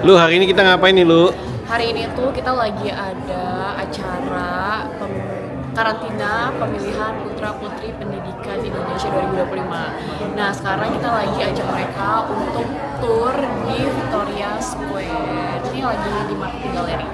Lu hari ini kita ngapain nih lu? Hari ini tuh kita lagi ada acara karantina pemilihan putra-putri pendidikan Indonesia 2025. Nah sekarang kita lagi ajak mereka untuk tour di Victoria Square. Ini lagi di Marketing Gallery.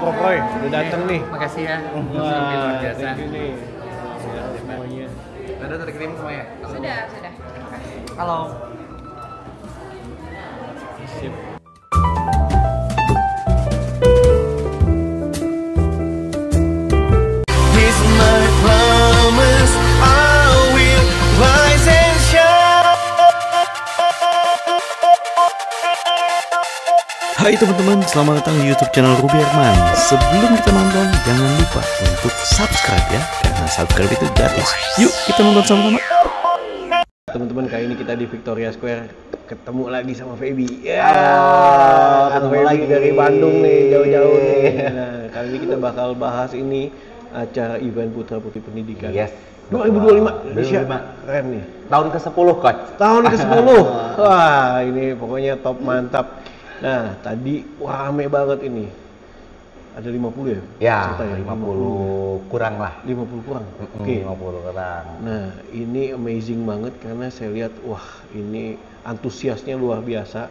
Prof Roy, udah datang nih. Makasih ya. Wah, Luar biasa. thank you nih. Ya, semuanya. Anda terkirim semua ya? Sudah. Halo. Sip. Hai teman-teman, selamat datang di YouTube channel Ruby Herman. Sebelum kita nonton, jangan lupa untuk subscribe ya, karena subscribe itu gratis. Yuk kita nonton sama-sama. Teman-teman, kali ini kita di Victoria Square ketemu lagi sama Feby. Ya, ketemu Feby lagi dari Bandung nih, jauh-jauh nih. Nah, kali ini kita bakal bahas ini acara event Putra Putri Pendidikan. Yes. 2025 Indonesia. 2025. Keren nih. Tahun ke-10 coach. Tahun ke-10. Wah, ini pokoknya top mantap. Nah, tadi wah, rame banget ini. Ada 50 ya? Ya, Serta 50 kurang lah. 50 kurang. Oke. 50 kurang. Nah, ini amazing banget karena saya lihat wah, ini antusiasnya luar biasa.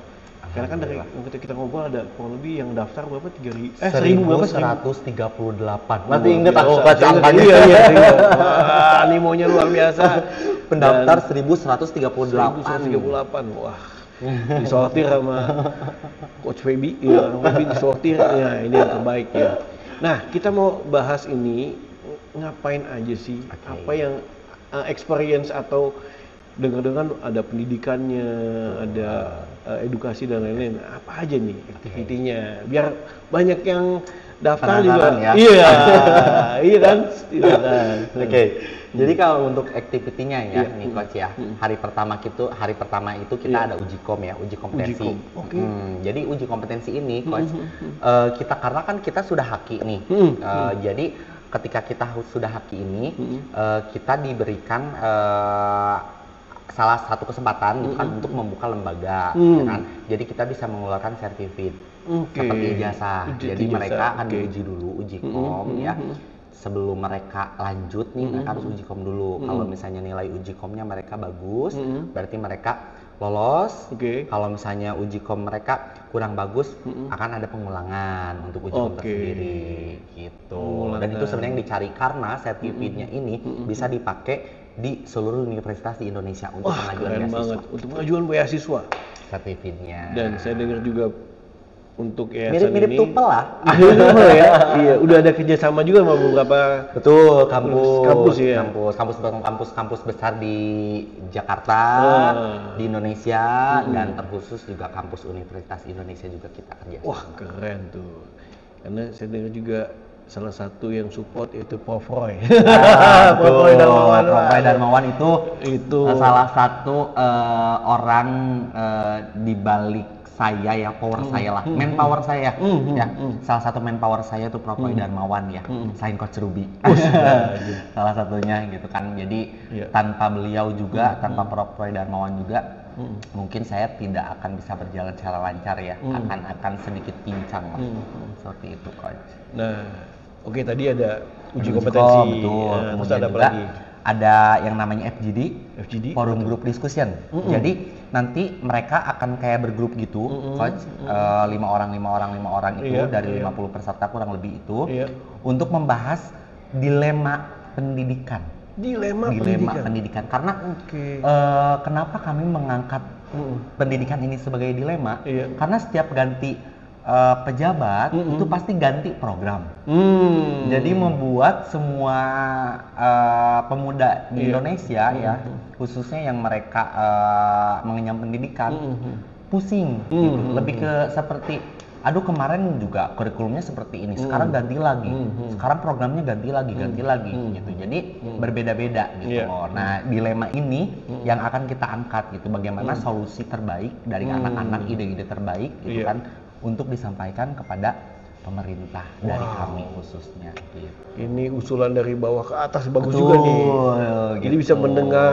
Karena kan dari yang kita ngobrol ada kurang lebih yang daftar berapa? 1000 berapa? 1138. Berarti inget aku coach Iya, angkanya. iya. Wah, animonya luar biasa. Pendaftar Dan 1138. 1138. Wah. Disortir sama Coach Feby, ya, Feby disortir, ya ini yang terbaik ya. Nah, kita mau bahas ini ngapain aja sih? Okay. Apa yang experience atau dengar-dengar ada pendidikannya, ada edukasi dan lain-lain. Apa aja nih aktivitinya? Biar banyak yang daftar juga. Ya? Iya, iya kan? Iya kan? Oke. Jadi kalau untuk aktivitinya ya, nih coach ya, hari pertama itu kita ada uji kom ya, uji kompetensi. Okay. Jadi uji kompetensi ini coach, kita karena kan kita sudah haki nih, jadi ketika kita sudah haki ini, kita diberikan salah satu kesempatan gitu kan untuk membuka lembaga, ya kan? Jadi kita bisa mengeluarkan sertifikat seperti ijazah. Jadi mereka akan diuji dulu uji kom ya. Sebelum mereka lanjut nih, mereka harus uji kom dulu. Kalau misalnya nilai uji komnya mereka bagus, berarti mereka lolos. Kalau misalnya uji kom mereka kurang bagus, akan ada pengulangan untuk uji kom tersendiri gitu. Dan itu sebenarnya yang dicari karena sertifikatnya ini bisa dipakai di seluruh universitas di Indonesia untuk pengajuan beasiswa. Untuk pengajuan beasiswa. Sertifikatnya. Dan saya dengar juga untuk yayasan mirip-mirip ini Tupel lah. ya. Iya, udah ada kerjasama juga sama beberapa kampus besar di Jakarta, di Indonesia, dan terkhusus juga kampus Universitas Indonesia juga kita kerjasama. Wah, keren tuh. Karena saya dengar juga salah satu yang support yaitu Prof Roy. Prof Roy Darmawan itu salah satu orang di balik saya ya, saya lah, manpower saya ya. Salah satu manpower saya itu Prof Roy Darmawan ya, selain Coach Ruby. Salah satunya gitu kan. Jadi tanpa beliau juga, tanpa Prof Roy Darmawan juga, mungkin saya tidak akan bisa berjalan secara lancar ya, akan sedikit pincang lah. Seperti itu coach. Nah, oke, tadi ada uji kompetensi, betul. Terus ada apa lagi? Ada yang namanya FGD, Forum Group Discussion. Jadi nanti mereka akan kayak bergrup gitu, coach, 5 orang itu dari 50 peserta kurang lebih itu, untuk membahas dilema pendidikan. Dilema pendidikan. Karena kenapa kami mengangkat pendidikan ini sebagai dilema? Karena setiap ganti pejabat itu pasti ganti program. Jadi membuat semua pemuda di Indonesia ya, khususnya yang mereka mengenyam pendidikan, pusing gitu. Lebih ke seperti, aduh kemarin juga kurikulumnya seperti ini, sekarang ganti lagi, sekarang programnya ganti lagi gitu. Jadi berbeda-beda gitu loh. Nah, dilema ini yang akan kita angkat gitu, bagaimana solusi terbaik dari anak-anak, ide-ide terbaik gitu kan, untuk disampaikan kepada pemerintah dari kami khususnya gitu. Ini usulan dari bawah ke atas bagus juga nih. Jadi bisa mendengar,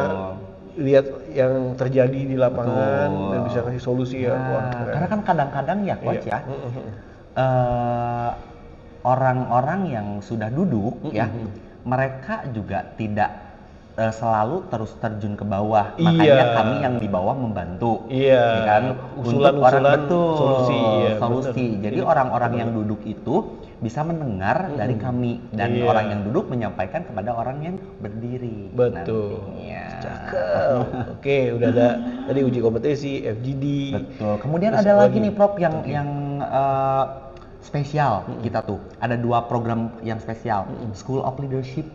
lihat yang terjadi di lapangan dan bisa kasih solusi ya. Wah, karena kan kadang-kadang ya coach ya, orang-orang yang sudah duduk ya, mereka juga tidak selalu terus terjun ke bawah. Makanya kami yang di bawah membantu, ya kan? Usulan solusi. Jadi orang-orang yang duduk itu bisa mendengar dari kami, dan orang yang duduk menyampaikan kepada orang yang berdiri. Betul. Nantinya. Cakep. Oke, udah ada tadi uji kompetensi, FGD. Betul. Kemudian ada lagi nih Prof yang spesial kita tuh. Ada 2 program yang spesial, School of Leadership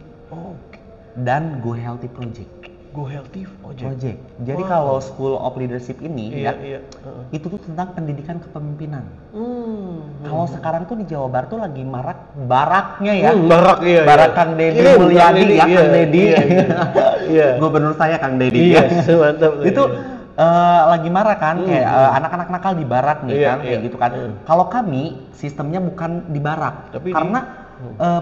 dan Go Healthy Project. Go Healthy Project. Jadi kalau School of Leadership ini itu tuh tentang pendidikan kepemimpinan. Kalau sekarang tuh di Jawa Barat tuh lagi marak baraknya ya. Barak Kang Deddy Mulyadi ya, Kang Deddy. Gubernur saya Kang Deddy. Mantap. Itu lagi marah kan, kayak anak-anak nakal di barak nih kan, kayak gitu kan. Kalau kami sistemnya bukan di barak, karena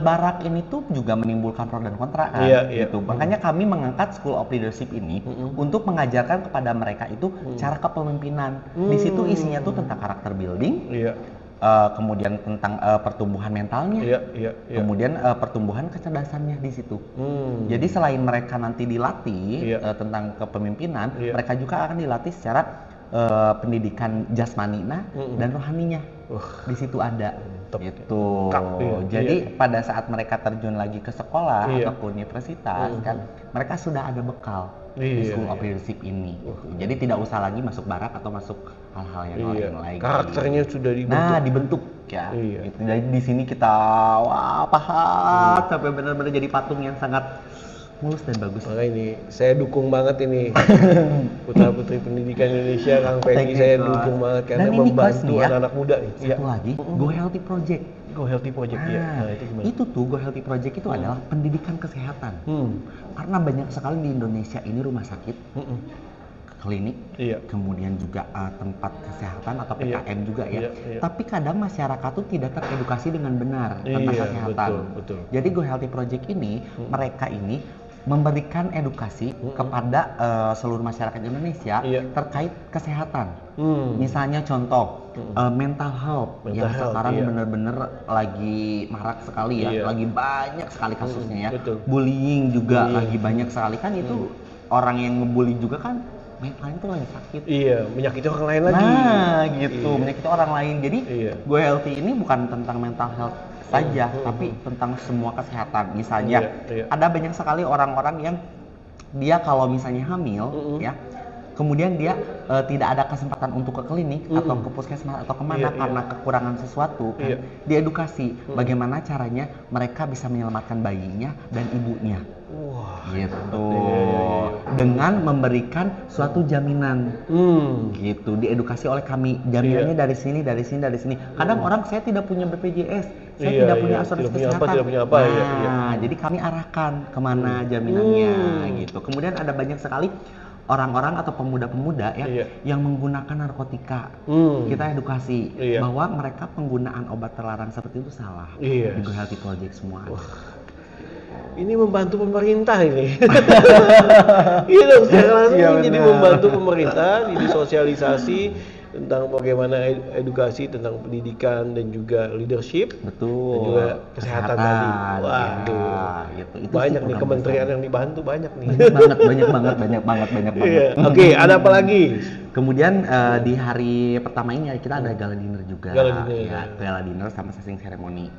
barak ini tuh juga menimbulkan pro dan kontra kan, gitu. Makanya kami mengangkat School of Leadership ini untuk mengajarkan kepada mereka itu cara kepemimpinan. Di situ isinya tuh tentang karakter building, kemudian tentang pertumbuhan mentalnya, kemudian pertumbuhan kecerdasannya di situ. Jadi selain mereka nanti dilatih tentang kepemimpinan, mereka juga akan dilatih secara pendidikan jasmaninya dan rohaninya. Di situ ada. Gitu. Jadi pada saat mereka terjun lagi ke sekolah atau ke universitas kan, mereka sudah ada bekal di School of Leadership ini. Jadi tidak usah lagi masuk barak atau masuk hal-hal yang lain lagi. Karakternya sudah dibentuk. Nah, dibentuk ya. Gitu. Jadi di sini kita paham sampai benar-benar jadi patung yang sangat mulus dan bagus. Makanya ini saya dukung banget ini putra putri pendidikan Indonesia, Kang Peggy, saya dukung banget karena membantu anak-anak muda. Satu lagi, Go Healthy Project. Go Healthy Project itu gimana? Itu tuh Go Healthy Project itu adalah pendidikan kesehatan. Karena banyak sekali di Indonesia ini rumah sakit, klinik, kemudian juga tempat kesehatan atau PKM juga ya. Tapi kadang masyarakat tuh tidak teredukasi dengan benar tentang kesehatan. Betul. Jadi Go Healthy Project ini, mereka ini memberikan edukasi kepada seluruh masyarakat Indonesia terkait kesehatan. Misalnya contoh mental health yang sekarang benar-benar lagi marak sekali ya, lagi banyak sekali kasusnya ya. Bullying juga lagi banyak sekali kan, itu orang yang ngebully juga kan mentalnya tuh lagi sakit. Menyakiti orang lain lagi. Nah, gitu, menyakiti orang lain. Jadi Go Healthy ini bukan tentang mental health saja, tapi tentang semua kesehatan. Misalnya, ada banyak sekali orang-orang yang dia kalau misalnya hamil, ya, kemudian dia tidak ada kesempatan untuk ke klinik atau ke puskesmas atau kemana karena kekurangan sesuatu, kan? Diedukasi bagaimana caranya mereka bisa menyelamatkan bayinya dan ibunya. Gitu. Dengan memberikan suatu jaminan, gitu, diedukasi oleh kami. Jaminannya dari sini. Kadang orang, saya tidak punya BPJS, saya tidak punya asuransi kesehatan. Jadi kami arahkan kemana jaminannya, gitu. Kemudian ada banyak sekali orang-orang atau pemuda-pemuda ya yang menggunakan narkotika. Kita edukasi bahwa mereka penggunaan obat terlarang seperti itu salah. Di Go Healthy Project semua. Ini membantu pemerintah ini. Iya, secara langsung jadi membantu pemerintah, jadi sosialisasi tentang bagaimana edukasi tentang pendidikan dan juga leadership, betul, dan juga kesehatan tadi. Wah, gitu. Itu banyak nih kementerian yang dibantu, banyak nih. Banyak banget. Oke, ada apa lagi? Kemudian di hari pertama ini kita ada gala dinner juga. Gala dinner sama sasing seremoni.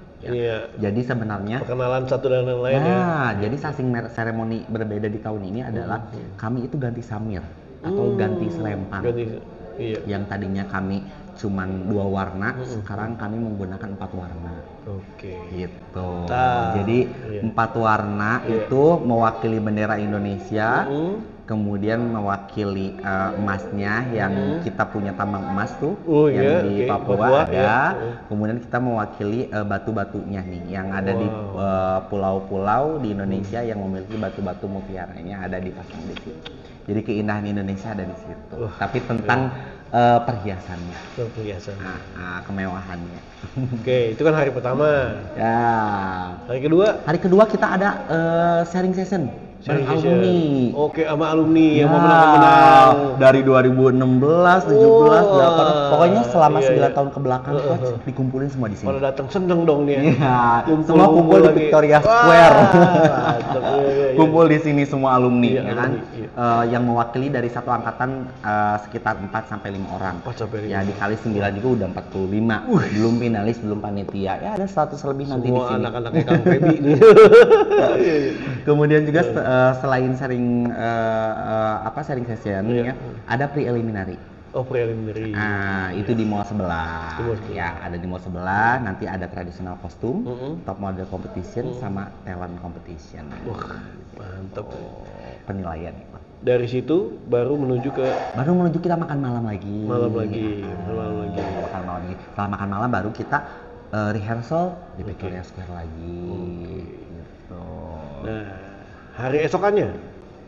Jadi sebenarnya perkenalan satu dan lain ya. Jadi sasing seremoni berbeda di tahun ini adalah kami itu ganti samir atau ganti selempang. Yang tadinya kami cuman 2 warna, sekarang kami menggunakan 4 warna. Oke. Gitu. Jadi 4 warna itu mewakili bendera Indonesia, kemudian mewakili emasnya yang kita punya tambang emas tuh, yang di Papua ada. Kemudian kita mewakili batu-batunya nih, yang ada di pulau-pulau di Indonesia yang memiliki batu-batu mutiaranya ada dipasang di situ. Jadi keindahan Indonesia ada di situ. Tapi tentang perhiasannya, kemewahannya. Oke, itu kan hari pertama. Ya. Hari kedua kita ada sharing session bareng alumni. Oke, sama alumni yang mau menang. Dari 2016, 17, 18, pokoknya selama 9 tahun ke belakang coach dikumpulin semua di sini. Kalau datang seneng dong dia. Iya, semua kumpul di Victoria Square. Kumpul di sini semua alumni, ya kan? Yang mewakili dari satu angkatan sekitar 4 sampai 5 orang. Ya dikali 9 juga udah 45. Belum finalis, belum panitia. Ya ada 100 lebih nanti di sini. Semua anak-anaknya Kang Febi nih. Kemudian juga selain sharing sharing session ya, ada preliminary. Oh, preliminary. Itu di mall sebelah. Ya, ada di mall sebelah. Nanti ada traditional costume, top model competition, sama talent competition. Wah, mantap. Penilaian. Dari situ baru menuju kita makan malam lagi. Malam lagi. Makan malam lagi. Setelah makan malam baru kita rehearsal di Victoria Square lagi. Gitu. Nah, hari esokannya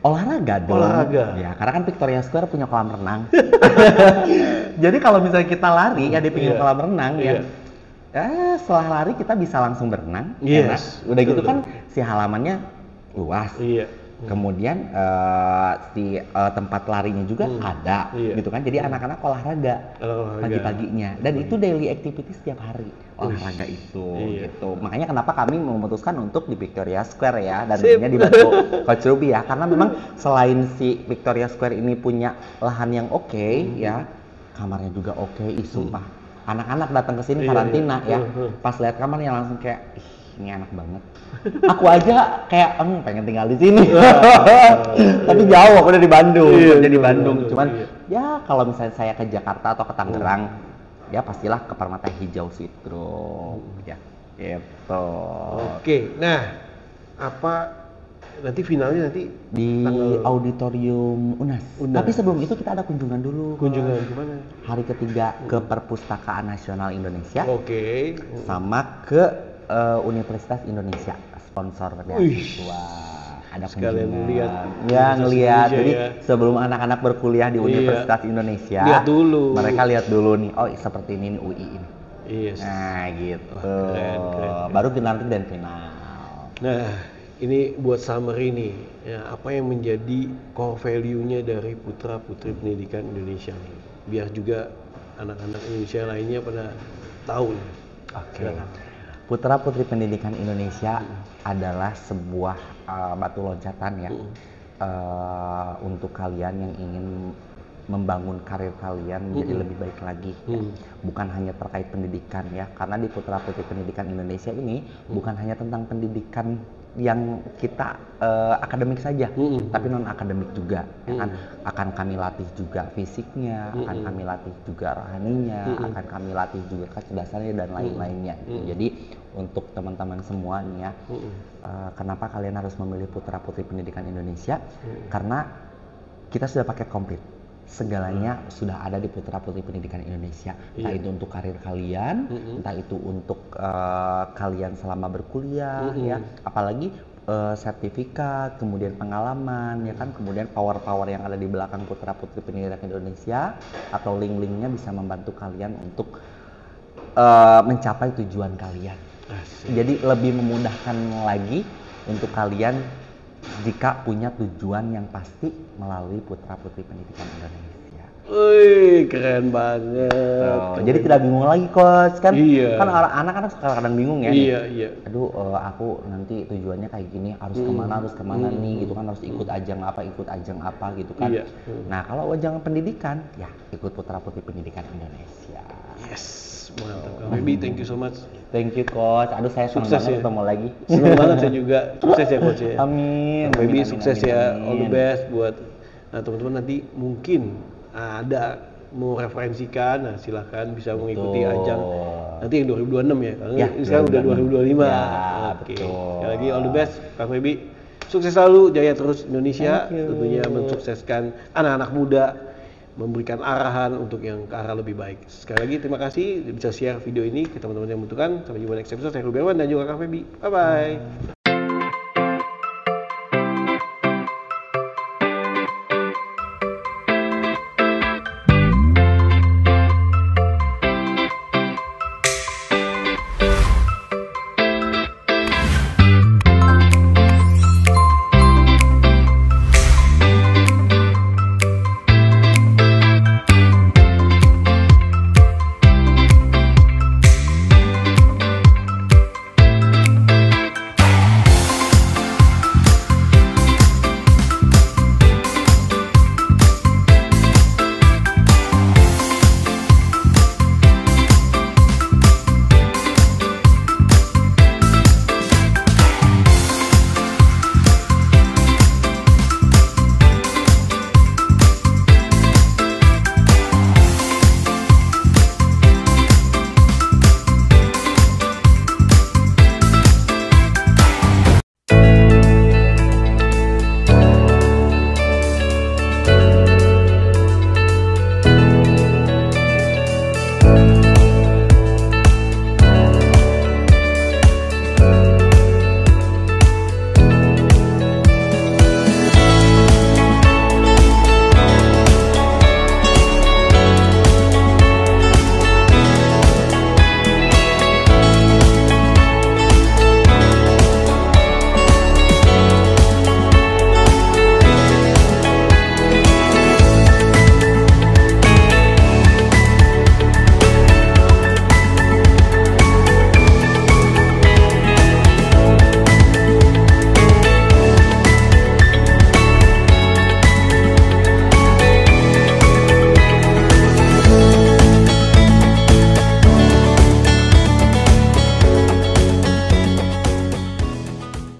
olahraga dong. Ya, karena kan Victoria Square punya kolam renang. Jadi kalau misalnya kita lari ya di pinggir kolam renang ya. Setelah lari kita bisa langsung berenang. Udah gitu kan si halamannya luas. Kemudian si tempat larinya juga ada gitu kan. Jadi anak-anak olahraga pagi-paginya dan itu daily activity setiap hari olahraga itu gitu. Makanya kenapa kami memutuskan untuk di Victoria Square ya, dan ini dibantu Coach Ruby ya, karena memang selain si Victoria Square ini punya lahan yang oke ya, kamarnya juga oke. Sumpah anak-anak datang ke sini karantina ya, pas lihat kamarnya langsung kayak ini enak banget. Aku aja kayak pengen tinggal di sini. Tapi jauh, aku udah di Bandung. Jadi Bandung. Cuman ya kalau misalnya saya ke Jakarta atau ke Tangerang, ya pastilah ke Permata Hijau Sitro. Ya, gitu. Oke. Nah, apa nanti finalnya nanti di auditorium UNAS. Tapi sebelum itu kita ada kunjungan dulu. Kunjungan kemana? Hari ketiga ke Perpustakaan Nasional Indonesia. Oke. Sama ke Universitas Indonesia, sponsor beasiswa. Ada sekalian ngelihat. Jadi sebelum anak-anak berkuliah di Universitas Indonesia, mereka lihat dulu nih, oh seperti ini UI ini. Nah gitu. Keren. Baru nanti dan final. Nah, ini buat summary nih, ya, apa yang menjadi core value-nya dari Putra Putri Pendidikan Indonesia nih, biar juga anak-anak Indonesia lainnya pada tahu nih. Oke. Putra Putri Pendidikan Indonesia adalah sebuah batu loncatan ya untuk kalian yang ingin membangun karir kalian menjadi lebih baik lagi. Ya. Bukan hanya terkait pendidikan ya, karena di Putra Putri Pendidikan Indonesia ini bukan hanya tentang pendidikan yang kita akademik saja, tapi non akademik juga. Ya kan? Akan kami latih juga fisiknya, akan kami latih juga rohaninya, akan kami latih juga kecerdasannya dan lain-lainnya. Jadi untuk teman-teman semua nih ya, kenapa kalian harus memilih Putra Putri Pendidikan Indonesia? Karena kita sudah paket komplit. Segalanya sudah ada di Putra Putri Pendidikan Indonesia. Entah itu untuk karir kalian, entah itu untuk kalian selama berkuliah ya, apalagi sertifikat, kemudian pengalaman ya kan, kemudian power-power yang ada di belakang Putra Putri Pendidikan Indonesia atau link-linknya bisa membantu kalian untuk mencapai tujuan kalian. Jadi lebih memudahkan lagi untuk kalian jika punya tujuan yang pasti melalui Putra Putri Pendidikan Indonesia. Wih, keren banget. Jadi tidak bingung lagi coach kan? Iya. Kan anak-anak kadang bingung ya. Iya. Aduh, aku nanti tujuannya kayak gini, harus kemana nih gitu kan, harus ikut ajang apa gitu kan. Iya. Nah kalau ajang pendidikan ya ikut Putra Putri Pendidikan Indonesia. Yes. Mantap, Baby, thank you so much. Thank you coach. Aduh saya senang banget ketemu lagi. Senang banget saya juga. Sukses ya coach ya. Amin. Baby sukses ya. All the best buat teman-teman nanti mungkin ada mau referensikan, nah silahkan bisa mengikuti ajang nanti yang 2026 ya, karena Ya, ini sekarang udah 2025. Ya, Oke. betul. Sekali lagi all the best, Kang Febi. Sukses selalu, jaya terus Indonesia. Thank you. Tentunya mensukseskan anak-anak muda, memberikan arahan untuk yang ke arah lebih baik. Sekali lagi terima kasih bisa share video ini ke teman-teman yang membutuhkan. Sampai jumpa next episode. Saya Ruby Irwan dan juga Kang Febi. Bye bye.